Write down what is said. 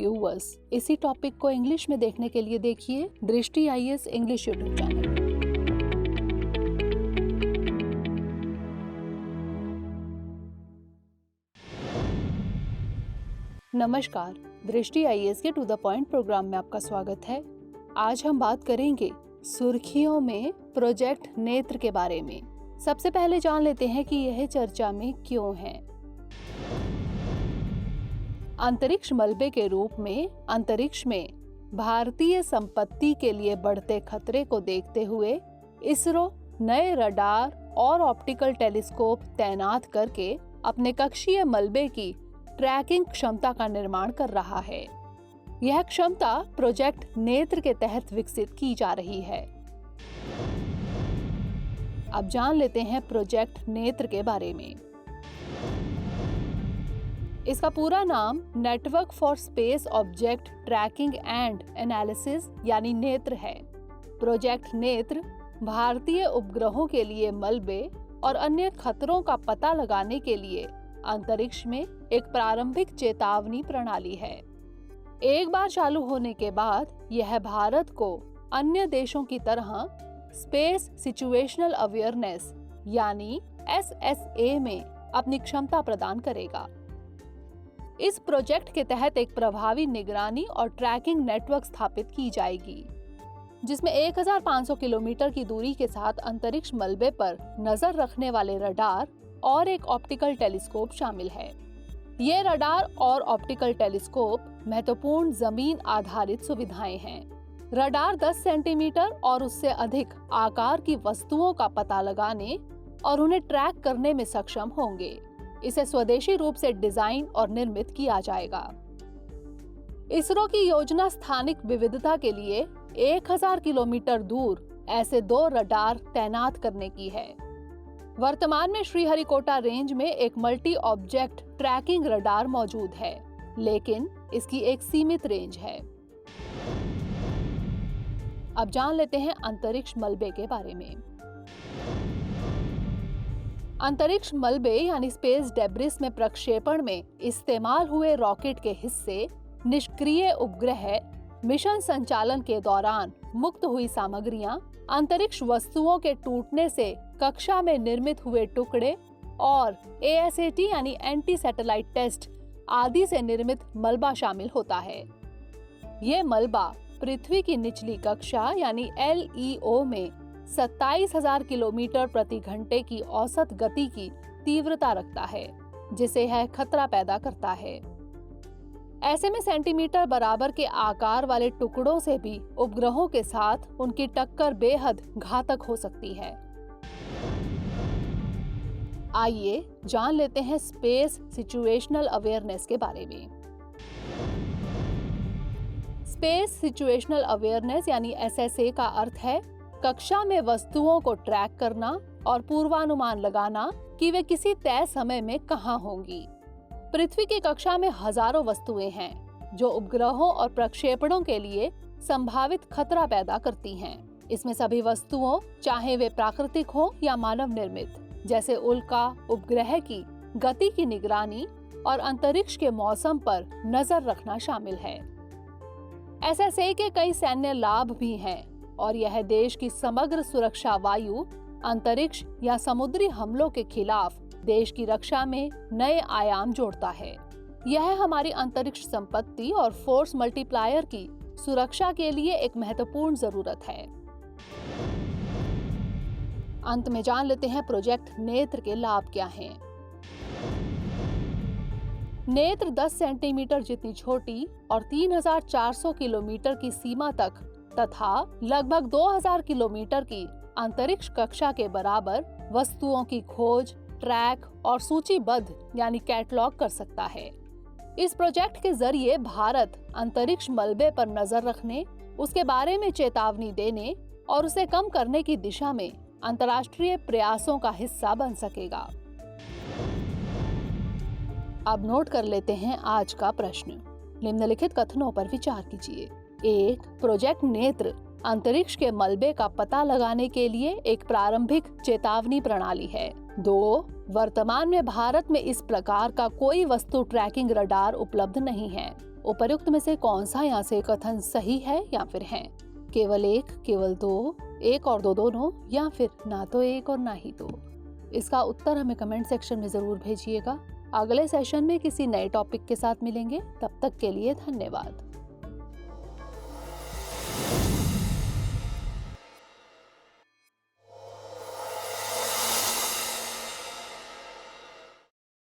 Viewers, इसी topic को English में देखने के लिए देखिए दृष्टि आईएएस इंग्लिश यूट्यूब चैनल। नमस्कार, दृष्टि आईएएस के टू द पॉइंट प्रोग्राम में आपका स्वागत है। आज हम बात करेंगे सुर्खियों में प्रोजेक्ट नेत्र के बारे में। सबसे पहले जान लेते हैं कि यह चर्चा में क्यों है। अंतरिक्ष मलबे के रूप में अंतरिक्ष में भारतीय संपत्ति के लिए बढ़ते खतरे को देखते हुए इसरो नए रडार और ऑप्टिकल टेलीस्कोप तैनात करके अपने कक्षीय मलबे की ट्रैकिंग क्षमता का निर्माण कर रहा है। यह क्षमता प्रोजेक्ट नेत्र के तहत विकसित की जा रही है। अब जान लेते हैं प्रोजेक्ट नेत्र के बारे में। इसका पूरा नाम network for space object tracking and analysis यानी नेत्र है। प्रोजेक्ट नेत्र भारतीय उपग्रहों के लिए मलबे और अन्य खतरों का पता लगाने के लिए अंतरिक्ष में एक प्रारंभिक चेतावनी प्रणाली है। एक बार चालू होने के बाद यह भारत को अन्य देशों की तरह स्पेस सिचुएशनल अवेयरनेस यानी SSA में अपनी क्षमता प्रदान करेगा। इस प्रोजेक्ट के तहत एक प्रभावी निगरानी और ट्रैकिंग नेटवर्क स्थापित की जाएगी, जिसमें 1500 किलोमीटर की दूरी के साथ अंतरिक्ष मलबे पर नजर रखने वाले रडार और एक ऑप्टिकल टेलीस्कोप शामिल है। ये रडार और ऑप्टिकल टेलीस्कोप महत्वपूर्ण जमीन आधारित सुविधाएं हैं। रडार 10 सेंटीमीटर और उससे अधिक आकार की वस्तुओं का पता लगाने और उन्हें ट्रैक करने में सक्षम होंगे। इसे स्वदेशी रूप से डिजाइन और निर्मित किया जाएगा। इसरो की योजना स्थानिक विविधता के लिए 1000 किलोमीटर दूर ऐसे 2 रडार तैनात करने की है। वर्तमान में श्रीहरिकोटा रेंज में एक मल्टी ऑब्जेक्ट ट्रैकिंग रडार मौजूद है, लेकिन इसकी एक सीमित रेंज है। अब जान लेते हैं अंतरिक्ष मलबे के बारे में। अंतरिक्ष मलबे यानी स्पेस डेब्रिस में प्रक्षेपण में इस्तेमाल हुए रॉकेट के हिस्से, निष्क्रिय उपग्रह, मिशन संचालन के दौरान मुक्त हुई सामग्रियां, अंतरिक्ष वस्तुओं के टूटने से कक्षा में निर्मित हुए टुकड़े और ASAT यानी एंटी सैटेलाइट टेस्ट आदि से निर्मित मलबा शामिल होता है। ये मलबा पृथ्वी की निचली कक्षा यानी LEO में 27,000 किलोमीटर प्रति घंटे की औसत गति की तीव्रता रखता है, जिसे यह खतरा पैदा करता है। ऐसे में सेंटीमीटर बराबर के आकार वाले टुकड़ों से भी उपग्रहों के साथ उनकी टक्कर बेहद घातक हो सकती है। आइए जान लेते हैं स्पेस सिचुएशनल अवेयरनेस के बारे में। स्पेस सिचुएशनल अवेयरनेस यानी SSA का अर्थ है कक्षा में वस्तुओं को ट्रैक करना और पूर्वानुमान लगाना कि वे किसी तय समय में कहां होंगी। पृथ्वी की कक्षा में हजारों वस्तुएं हैं जो उपग्रहों और प्रक्षेपणों के लिए संभावित खतरा पैदा करती हैं। इसमें सभी वस्तुओं, चाहे वे प्राकृतिक हो या मानव निर्मित, जैसे उल्का, उपग्रह की गति की निगरानी और अंतरिक्ष के मौसम पर नजर रखना शामिल है। SSA के कई सैन्य लाभ भी हैं और यह देश की समग्र सुरक्षा, वायु, अंतरिक्ष या समुद्री हमलों के खिलाफ देश की रक्षा में नए आयाम जोड़ता है। यह हमारी अंतरिक्ष संपत्ति और फोर्स मल्टीप्लायर की सुरक्षा के लिए एक महत्वपूर्ण जरूरत है। अंत में जान लेते हैं प्रोजेक्ट नेत्र के लाभ क्या हैं। नेत्र 10 सेंटीमीटर जितनी छोटी और 3400 किलोमीटर की सीमा तक तथा लगभग 2000 किलोमीटर की अंतरिक्ष कक्षा के बराबर वस्तुओं की खोज, ट्रैक और सूचीबद्ध यानी कैटलॉग कर सकता है। इस प्रोजेक्ट के जरिए भारत अंतरिक्ष मलबे पर नजर रखने, उसके बारे में चेतावनी देने और उसे कम करने की दिशा में अंतर्राष्ट्रीय प्रयासों का हिस्सा बन सकेगा। अब नोट कर लेते हैं आज का प्रश्न। निम्नलिखित कथनों पर विचार कीजिए। 1. प्रोजेक्ट नेत्र अंतरिक्ष के मलबे का पता लगाने के लिए एक प्रारंभिक चेतावनी प्रणाली है। 2. वर्तमान में भारत में इस प्रकार का कोई वस्तु ट्रैकिंग रडार उपलब्ध नहीं है। उपर्युक्त में से कौन सा यहाँ से कथन सही है या फिर है? केवल एक, केवल दो, एक और दो दोनों, या फिर ना तो एक और ना ही दो? इसका उत्तर हमें कमेंट सेक्शन में जरूर भेजिएगा। अगले सेशन में किसी नए टॉपिक के साथ मिलेंगे। तब तक के लिए धन्यवाद।